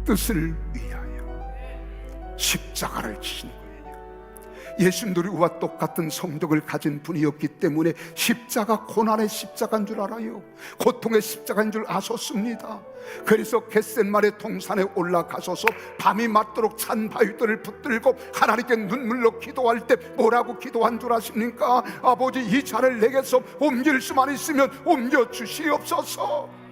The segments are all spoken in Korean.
뜻을 위하여 십자가를 지신 거예요. 예수님도 우리와 똑같은 성격을 가진 분이었기 때문에 십자가 고난의 십자가인 줄 알아요. 고통의 십자가인 줄 아셨습니다. 그래서 겟셋마네 동산에 올라가셔서 밤이 맞도록 찬 바위들을 붙들고 하나님께 눈물로 기도할 때 뭐라고 기도한 줄 아십니까? 아버지, 이 잔을 내게서 옮길 수만 있으면 옮겨 주시옵소서.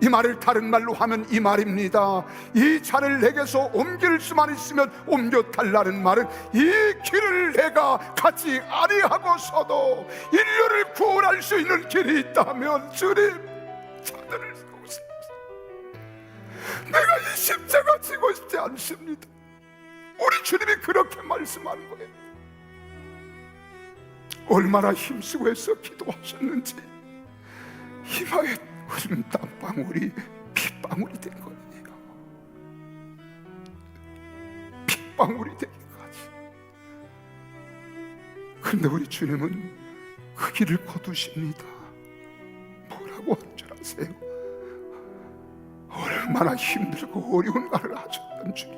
이 말을 다른 말로 하면 이 말입니다. 이 잔을 내게서 옮길 수만 있으면 옮겨달라는 말은 이 길을 내가 가지 아니하고서도 인류를 구원할 수 있는 길이 있다면 주님, 저들을 도우십시오. 내가 이 십자가 지고 싶지 않습니다. 우리 주님이 그렇게 말씀하는 거예요. 얼마나 힘쓰고 해서 기도하셨는지 이마에 흐르는 땀방울이 핏방울이 된 거예요. 핏방울이 되기까지. 그런데 우리 주님은 그 길을 거두십니다. 뭐라고 한 줄 아세요? 얼마나 힘들고 어려운가를 아셨던 주님.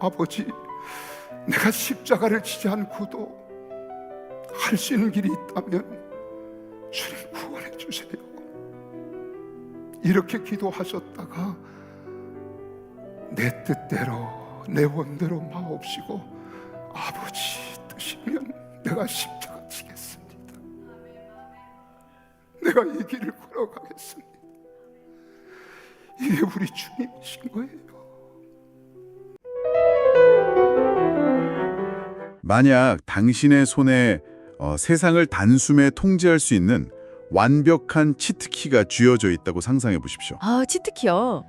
아버지, 내가 십자가를 지지 않고도 할 수 있는 길이 있다면 주님 구원해 주세요. 이렇게 기도하셨다가 내 뜻대로 내 원대로 마옵시고 아버지 뜻이면 내가 십자가 지겠습니다. 내가 이 길을 걸어가겠습니다. 이게 우리 주님이신 거예요. 만약 당신의 손에 세상을 단숨에 통제할 수 있는 완벽한 치트키가 쥐어져 있다고 상상해 보십시오. 아, 치트키요.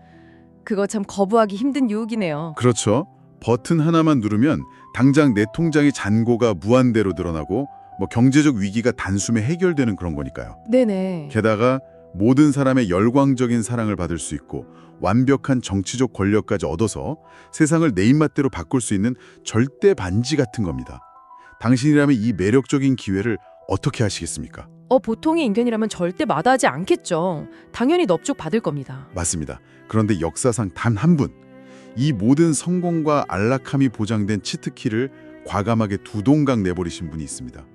그거 참 거부하기 힘든 유혹이네요. 그렇죠. 버튼 하나만 누르면 당장 내 통장의 잔고가 무한대로 늘어나고 경제적 위기가 단숨에 해결되는 그런 거니까요. 네네. 게다가 모든 사람의 열광적인 사랑을 받을 수 있고 완벽한 정치적 권력까지 얻어서 세상을 내 입맛대로 바꿀 수 있는 절대 반지 같은 겁니다. 당신이라면 이 매력적인 기회를 어떻게 하시겠습니까? 보통의 인간이라면 절대 마다하지 않겠죠. 당연히 넙죽 받을 겁니다. 맞습니다. 그런데 역사상 단 한 분, 이 모든 성공과 안락함이 보장된 치트키를 과감하게 두 동강 내버리신 분이 있습니다.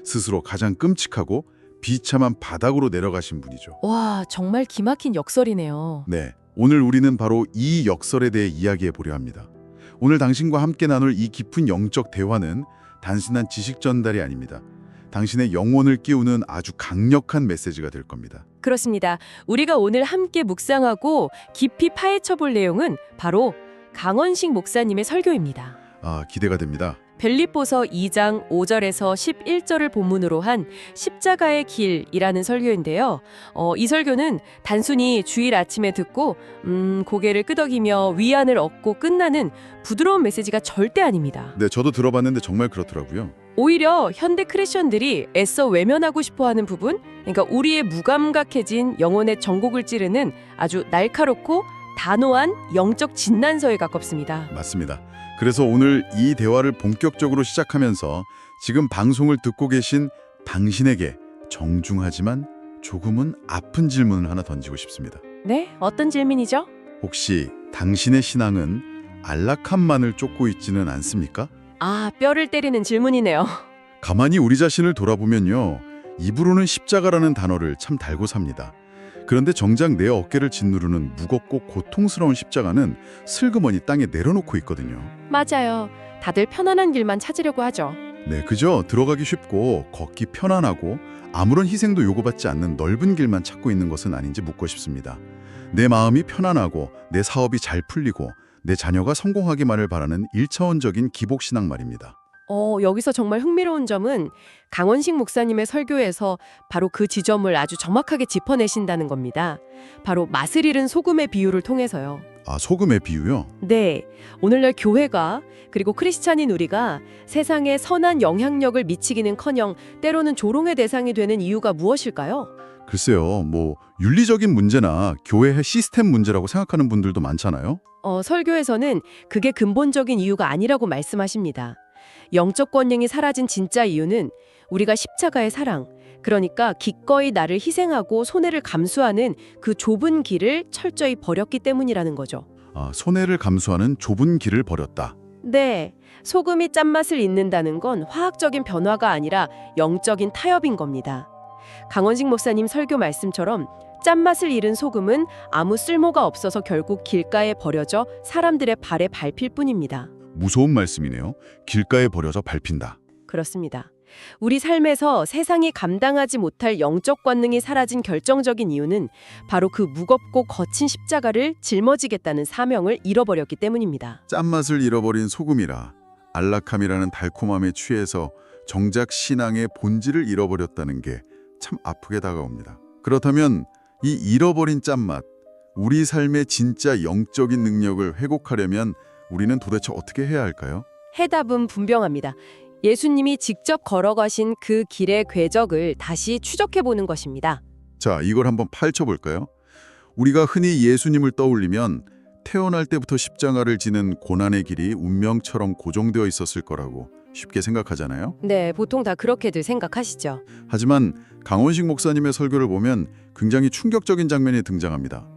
스스로 가장 끔찍하고 비참한 바닥으로 내려가신 분이죠. 와, 정말 기막힌 역설이네요. 네, 오늘 우리는 바로 이 역설에 대해 이야기해 보려 합니다. 오늘 당신과 함께 나눌 이 깊은 영적 대화는 단순한 지식 전달이 아닙니다. 당신의 영혼을 깨우는 아주 강력한 메시지가 될 겁니다. 그렇습니다. 우리가 오늘 함께 묵상하고 깊이 파헤쳐 볼 내용은 바로 강원식 목사님의 설교입니다. 기대가 됩니다. 빌립보서 2장 5절에서 11절을 본문으로 한 십자가의 길이라는 설교인데요. 이 설교는 단순히 주일 아침에 듣고 고개를 끄덕이며 위안을 얻고 끝나는 부드러운 메시지가 절대 아닙니다. 네, 저도 들어봤는데 정말 그렇더라고요. 오히려 현대 크리스천들이 애써 외면하고 싶어하는 부분, 그러니까 우리의 무감각해진 영혼의 전곡을 찌르는 아주 날카롭고 단호한 영적 진난서에 가깝습니다. 맞습니다. 그래서 오늘 이 대화를 본격적으로 시작하면서 지금 방송을 듣고 계신 당신에게 정중하지만 조금은 아픈 질문을 하나 던지고 싶습니다. 네, 어떤 질문이죠? 혹시 당신의 신앙은 안락함만을 쫓고 있지는 않습니까? 뼈를 때리는 질문이네요. 가만히 우리 자신을 돌아보면요, 입으로는 십자가라는 단어를 참 달고 삽니다. 그런데 정작 내 어깨를 짓누르는 무겁고 고통스러운 십자가는 슬그머니 땅에 내려놓고 있거든요. 맞아요. 다들 편안한 길만 찾으려고 하죠. 네, 그죠? 들어가기 쉽고 걷기 편안하고 아무런 희생도 요구받지 않는 넓은 길만 찾고 있는 것은 아닌지 묻고 싶습니다. 내 마음이 편안하고 내 사업이 잘 풀리고 내 자녀가 성공하기만을 바라는 1차원적인 기복신앙 말입니다. 여기서 정말 흥미로운 점은 강원식 목사님의 설교에서 바로 그 지점을 아주 정확하게 짚어내신다는 겁니다. 바로 맛을 잃은 소금의 비유를 통해서요. 소금의 비유요? 네, 오늘날 교회가 그리고 크리스찬인 우리가 세상에 선한 영향력을 미치기는커녕 때로는 조롱의 대상이 되는 이유가 무엇일까요? 글쎄요, 윤리적인 문제나 교회의 시스템 문제라고 생각하는 분들도 많잖아요. 설교에서는 그게 근본적인 이유가 아니라고 말씀하십니다. 영적 권능이 사라진 진짜 이유는 우리가 십자가의 사랑, 그러니까 기꺼이 나를 희생하고 손해를 감수하는 그 좁은 길을 철저히 버렸기 때문이라는 거죠. 손해를 감수하는 좁은 길을 버렸다. 네, 소금이 짠맛을 잊는다는 건 화학적인 변화가 아니라 영적인 타협인 겁니다. 강원식 목사님 설교 말씀처럼 짠맛을 잃은 소금은 아무 쓸모가 없어서 결국 길가에 버려져 사람들의 발에 밟힐 뿐입니다. 무서운 말씀이네요. 길가에 버려져 밟힌다. 그렇습니다. 우리 삶에서 세상이 감당하지 못할 영적 권능이 사라진 결정적인 이유는 바로 그 무겁고 거친 십자가를 짊어지겠다는 사명을 잃어버렸기 때문입니다. 짠맛을 잃어버린 소금이라 안락함이라는 달콤함에 취해서 정작 신앙의 본질을 잃어버렸다는 게 참 아프게 다가옵니다. 그렇다면 이 잃어버린 짠맛, 우리 삶의 진짜 영적인 능력을 회복하려면 우리는 도대체 어떻게 해야 할까요? 해답은 분명합니다. 예수님이 직접 걸어가신 그 길의 궤적을 다시 추적해보는 것입니다. 자, 이걸 한번 파헤쳐볼까요? 우리가 흔히 예수님을 떠올리면 태어날 때부터 십자가를 지는 고난의 길이 운명처럼 고정되어 있었을 거라고 쉽게 생각하잖아요. 네, 보통 다 그렇게들 생각하시죠. 하지만 강원식 목사님의 설교를 보면 굉장히 충격적인 장면이 등장합니다.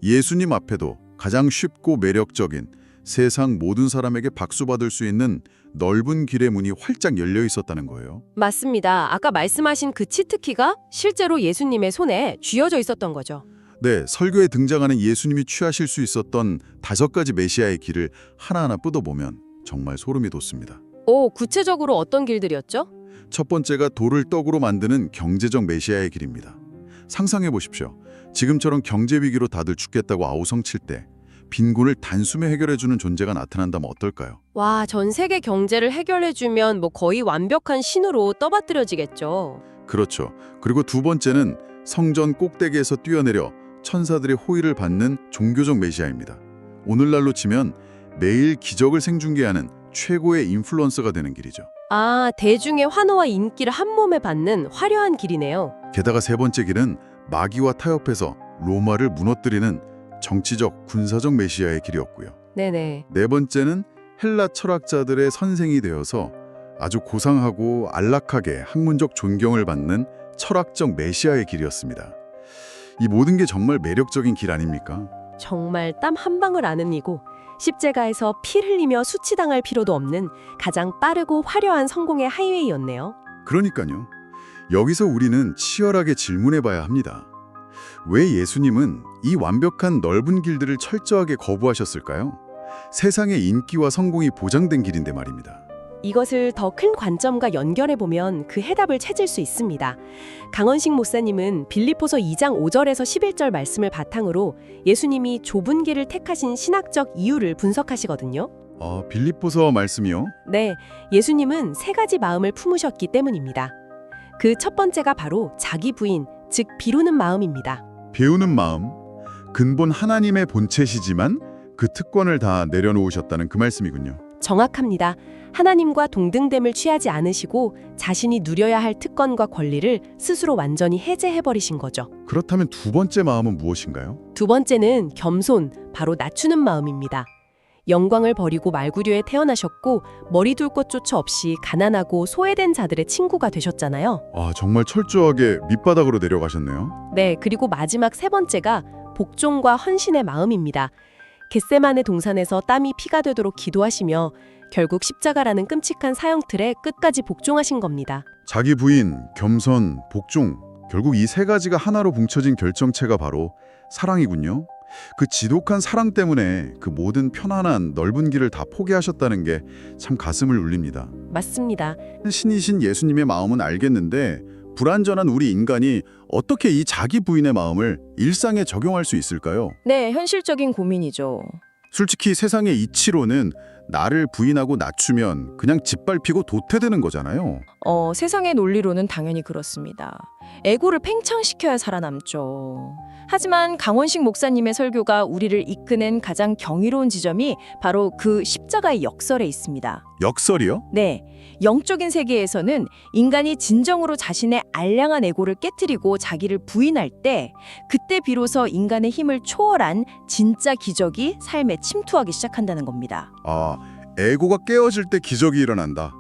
예수님 앞에도 가장 쉽고 매력적인 세상 모든 사람에게 박수받을 수 있는 넓은 길의 문이 활짝 열려 있었다는 거예요. 맞습니다. 아까 말씀하신 그 치트키가 실제로 예수님의 손에 쥐어져 있었던 거죠. 네, 설교에 등장하는 예수님이 취하실 수 있었던 5가지 메시아의 길을 하나하나 뜯어보면 정말 소름이 돋습니다. 구체적으로 어떤 길들이었죠? 첫 번째가 돌을 떡으로 만드는 경제적 메시아의 길입니다. 상상해 보십시오. 지금처럼 경제 위기로 다들 죽겠다고 아우성칠 때 빈곤을 단숨에 해결해주는 존재가 나타난다면 어떨까요? 와, 전 세계 경제를 해결해주면 거의 완벽한 신으로 떠받들여지겠죠. 그렇죠. 그리고 두 번째는 성전 꼭대기에서 뛰어내려 천사들의 호의를 받는 종교적 메시아입니다. 오늘날로 치면 매일 기적을 생중계하는 최고의 인플루언서가 되는 길이죠. 대중의 환호와 인기를 한 몸에 받는 화려한 길이네요. 게다가 세 번째 길은 마귀와 타협해서 로마를 무너뜨리는 정치적, 군사적 메시아의 길이었고요. 네네. 네 번째는 헬라 철학자들의 선생이 되어서 아주 고상하고 안락하게 학문적 존경을 받는 철학적 메시아의 길이었습니다. 이 모든 게 정말 매력적인 길 아닙니까? 정말 땀 한 방울 안 흘리고 십자가에서 피 흘리며 수치당할 필요도 없는 가장 빠르고 화려한 성공의 하이웨이였네요. 그러니까요. 여기서 우리는 치열하게 질문해 봐야 합니다. 왜 예수님은 이 완벽한 넓은 길들을 철저하게 거부하셨을까요? 세상의 인기와 성공이 보장된 길인데 말입니다. 이것을 더 큰 관점과 연결해보면 그 해답을 찾을 수 있습니다. 강원식 목사님은 빌립보서 2장 5절에서 11절 말씀을 바탕으로 예수님이 좁은 길을 택하신 신학적 이유를 분석하시거든요. 빌립보서 말씀이요? 네, 예수님은 3가지 마음을 품으셨기 때문입니다. 그 첫 번째가 바로 자기 부인, 즉 비우는 마음입니다. 배우는 마음, 근본 하나님의 본체시지만 그 특권을 다 내려놓으셨다는 그 말씀이군요. 정확합니다. 하나님과 동등됨을 취하지 않으시고 자신이 누려야 할 특권과 권리를 스스로 완전히 해제해버리신 거죠. 그렇다면 두 번째 마음은 무엇인가요? 두 번째는 겸손, 바로 낮추는 마음입니다. 영광을 버리고 말구류에 태어나셨고 머리 둘 곳조차 없이 가난하고 소외된 자들의 친구가 되셨잖아요. 정말 철저하게 밑바닥으로 내려가셨네요. 네, 그리고 마지막 세 번째가 복종과 헌신의 마음입니다. 겟세마네 동산에서 땀이 피가 되도록 기도하시며 결국 십자가라는 끔찍한 사형틀에 끝까지 복종하신 겁니다. 자기 부인, 겸손, 복종, 결국 이 3가지가 하나로 뭉쳐진 결정체가 바로 사랑이군요. 그 지독한 사랑 때문에 그 모든 편안한 넓은 길을 다 포기하셨다는 게 참 가슴을 울립니다. 맞습니다. 신이신 예수님의 마음은 알겠는데 불완전한 우리 인간이 어떻게 이 자기 부인의 마음을 일상에 적용할 수 있을까요? 네, 현실적인 고민이죠. 솔직히 세상의 이치로는 나를 부인하고 낮추면 그냥 짓밟히고 도태되는 거잖아요. 세상의 논리로는 당연히 그렇습니다. 에고를 팽창시켜야 살아남죠. 하지만 강원식 목사님의 설교가 우리를 이끄는 가장 경이로운 지점이 바로 그 십자가의 역설에 있습니다. 역설이요? 네, 영적인 세계에서는 인간이 진정으로 자신의 알량한 에고를 깨트리고 자기를 부인할 때 그때 비로소 인간의 힘을 초월한 진짜 기적이 삶에 침투하기 시작한다는 겁니다. 에고가 깨어질 때 기적이 일어난다.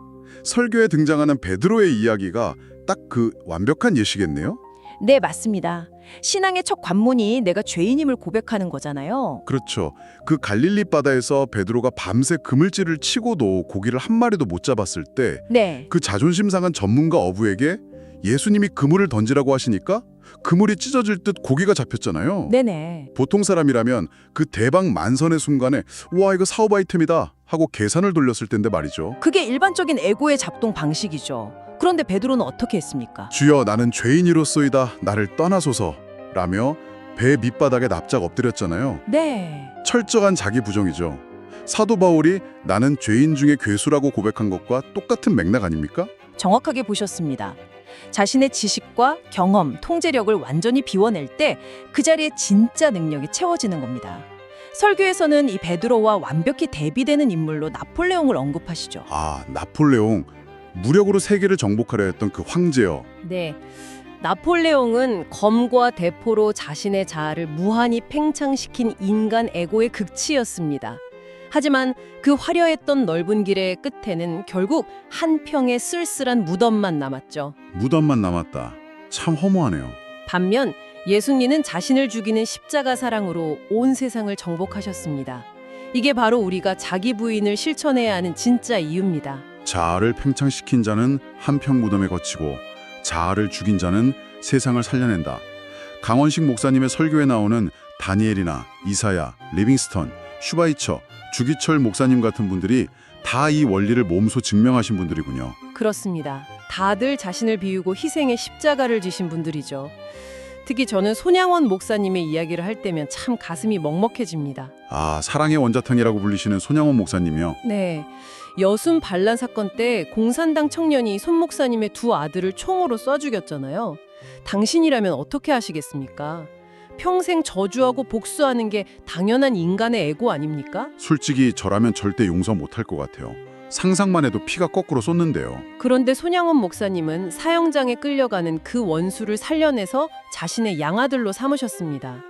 설교에 등장하는 베드로의 이야기가 딱 그 완벽한 예시겠네요? 네, 맞습니다. 신앙의 첫 관문이 내가 죄인임을 고백하는 거잖아요. 그렇죠. 그 갈릴리 바다에서 베드로가 밤새 그물질을 치고도 고기를 한 마리도 못 잡았을 때 네. 그 자존심 상한 전문가 어부에게 예수님이 그물을 던지라고 하시니까 그물이 찢어질 듯 고기가 잡혔잖아요. 네네. 보통 사람이라면 그 대박 만선의 순간에 와 이거 사업 아이템이다 하고 계산을 돌렸을 텐데 말이죠. 그게 일반적인 에고의 작동 방식이죠. 그런데 베드로는 어떻게 했습니까? 주여 나는 죄인이로소이다 나를 떠나소서 라며 배 밑바닥에 납작 엎드렸잖아요. 네. 철저한 자기 부정이죠. 사도 바울이 나는 죄인 중에 괴수라고 고백한 것과 똑같은 맥락 아닙니까? 정확하게 보셨습니다. 자신의 지식과 경험, 통제력을 완전히 비워낼 때 그 자리에 진짜 능력이 채워지는 겁니다. 설교에서는 이 베드로와 완벽히 대비되는 인물로 나폴레옹을 언급하시죠. 아, 나폴레옹. 무력으로 세계를 정복하려 했던 그 황제요. 네. 나폴레옹은 검과 대포로 자신의 자아를 무한히 팽창시킨 인간 에고의 극치였습니다. 하지만 그 화려했던 넓은 길의 끝에는 결국 한 평의 쓸쓸한 무덤만 남았죠. 무덤만 남았다. 참 허무하네요. 반면 예수님은 자신을 죽이는 십자가 사랑으로 온 세상을 정복하셨습니다. 이게 바로 우리가 자기 부인을 실천해야 하는 진짜 이유입니다. 자아를 팽창시킨 자는 한평 무덤에 걷히고 자아를 죽인 자는 세상을 살려낸다. 강원식 목사님의 설교에 나오는 다니엘이나 이사야, 리빙스턴, 슈바이처, 주기철 목사님 같은 분들이 다 이 원리를 몸소 증명하신 분들이군요. 그렇습니다. 다들 자신을 비우고 희생의 십자가를 지신 분들이죠. 특히 저는 손양원 목사님의 이야기를 할 때면 참 가슴이 먹먹해집니다. 아, 사랑의 원자탕이라고 불리시는 손양원 목사님이요. 네. 여순 반란 사건 때 공산당 청년이 손 목사님의 두 아들을 총으로 쏴 죽였잖아요. 당신이라면 어떻게 하시겠습니까? 평생 저주하고 복수하는 게 당연한 인간의 에고 아닙니까? 솔직히 저라면 절대 용서 못할 것 같아요. 상상만 해도 피가 거꾸로 쏟는데요. 그런데 손양원 목사님은 사형장에 끌려가는 그 원수를 살려내서 자신의 양아들로 삼으셨습니다.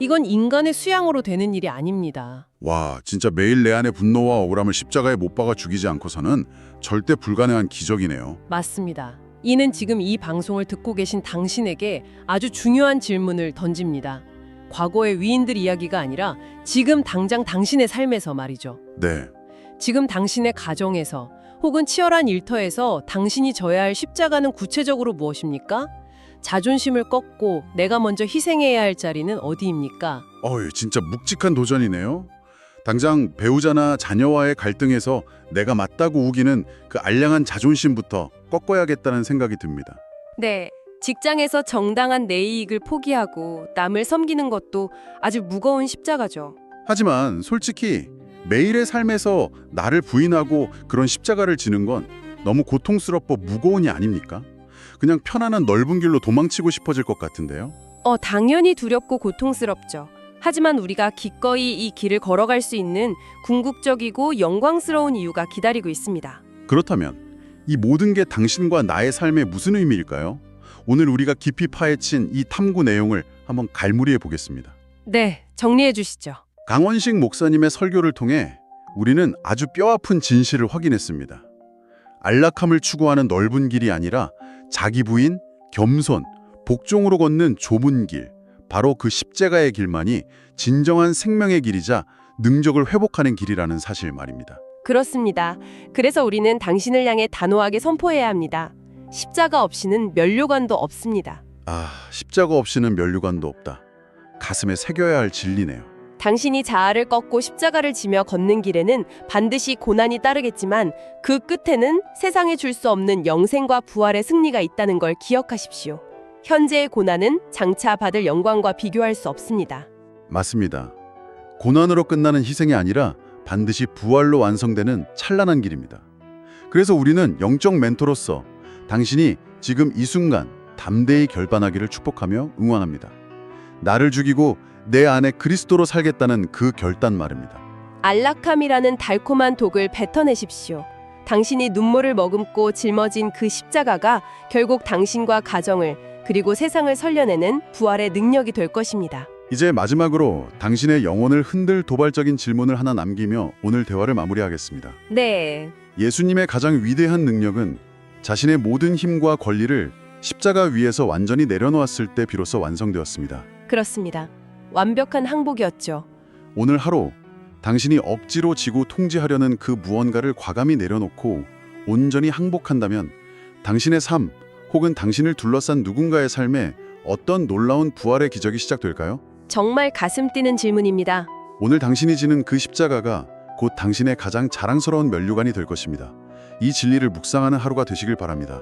이건 인간의 수양으로 되는 일이 아닙니다. 와, 진짜 매일 내 안의 분노와 억울함을 십자가에 못 박아 죽이지 않고서는 절대 불가능한 기적이네요. 맞습니다. 이는 지금 이 방송을 듣고 계신 당신에게 아주 중요한 질문을 던집니다. 과거의 위인들 이야기가 아니라 지금 당장 당신의 삶에서 말이죠. 네. 지금 당신의 가정에서 혹은 치열한 일터에서 당신이 져야 할 십자가는 구체적으로 무엇입니까? 자존심을 꺾고 내가 먼저 희생해야 할 자리는 어디입니까? 진짜 묵직한 도전이네요. 당장 배우자나 자녀와의 갈등에서 내가 맞다고 우기는 그 알량한 자존심부터 꺾어야겠다는 생각이 듭니다. 네, 직장에서 정당한 내 이익을 포기하고 남을 섬기는 것도 아주 무거운 십자가죠. 하지만 솔직히 매일의 삶에서 나를 부인하고 그런 십자가를 지는 건 너무 고통스럽고 무거운이 아닙니까? 그냥 편안한 넓은 길로 도망치고 싶어질 것 같은데요. 당연히 두렵고 고통스럽죠. 하지만 우리가 기꺼이 이 길을 걸어갈 수 있는 궁극적이고 영광스러운 이유가 기다리고 있습니다. 그렇다면 이 모든 게 당신과 나의 삶에 무슨 의미일까요? 오늘 우리가 깊이 파헤친 이 탐구 내용을 한번 갈무리해 보겠습니다. 네, 정리해 주시죠. 강원식 목사님의 설교를 통해 우리는 아주 뼈아픈 진실을 확인했습니다. 안락함을 추구하는 넓은 길이 아니라 자기 부인, 겸손, 복종으로 걷는 좁은 길, 바로 그 십자가의 길만이 진정한 생명의 길이자 능력을 회복하는 길이라는 사실 말입니다. 그렇습니다. 그래서 우리는 당신을 향해 단호하게 선포해야 합니다. 십자가 없이는 면류관도 없습니다. 십자가 없이는 면류관도 없다. 가슴에 새겨야 할 진리네요. 당신이 자아를 꺾고 십자가를 지며 걷는 길에는 반드시 고난이 따르겠지만 그 끝에는 세상에 줄 수 없는 영생과 부활의 승리가 있다는 걸 기억하십시오. 현재의 고난은 장차 받을 영광과 비교할 수 없습니다. 맞습니다. 고난으로 끝나는 희생이 아니라 반드시 부활로 완성되는 찬란한 길입니다. 그래서 우리는 영적 멘토로서 당신이 지금 이 순간 담대히 결단하기를 축복하며 응원합니다. 나를 죽이고 내 안에 그리스도로 살겠다는 그 결단 말입니다. 안락함이라는 달콤한 독을 뱉어내십시오. 당신이 눈물을 머금고 짊어진 그 십자가가 결국 당신과 가정을 그리고 세상을 살려내는 부활의 능력이 될 것입니다. 이제 마지막으로 당신의 영혼을 흔들 도발적인 질문을 하나 남기며 오늘 대화를 마무리하겠습니다. 네. 예수님의 가장 위대한 능력은 자신의 모든 힘과 권리를 십자가 위에서 완전히 내려놓았을 때 비로소 완성되었습니다. 그렇습니다. 완벽한 항복이었죠. 오늘 하루 당신이 억지로 지고 통제하려는 그 무언가를 과감히 내려놓고 온전히 항복한다면 당신의 삶 혹은 당신을 둘러싼 누군가의 삶에 어떤 놀라운 부활의 기적이 시작될까요? 정말 가슴 뛰는 질문입니다. 오늘 당신이 지는 그 십자가가 곧 당신의 가장 자랑스러운 면류관이 될 것입니다. 이 진리를 묵상하는 하루가 되시길 바랍니다.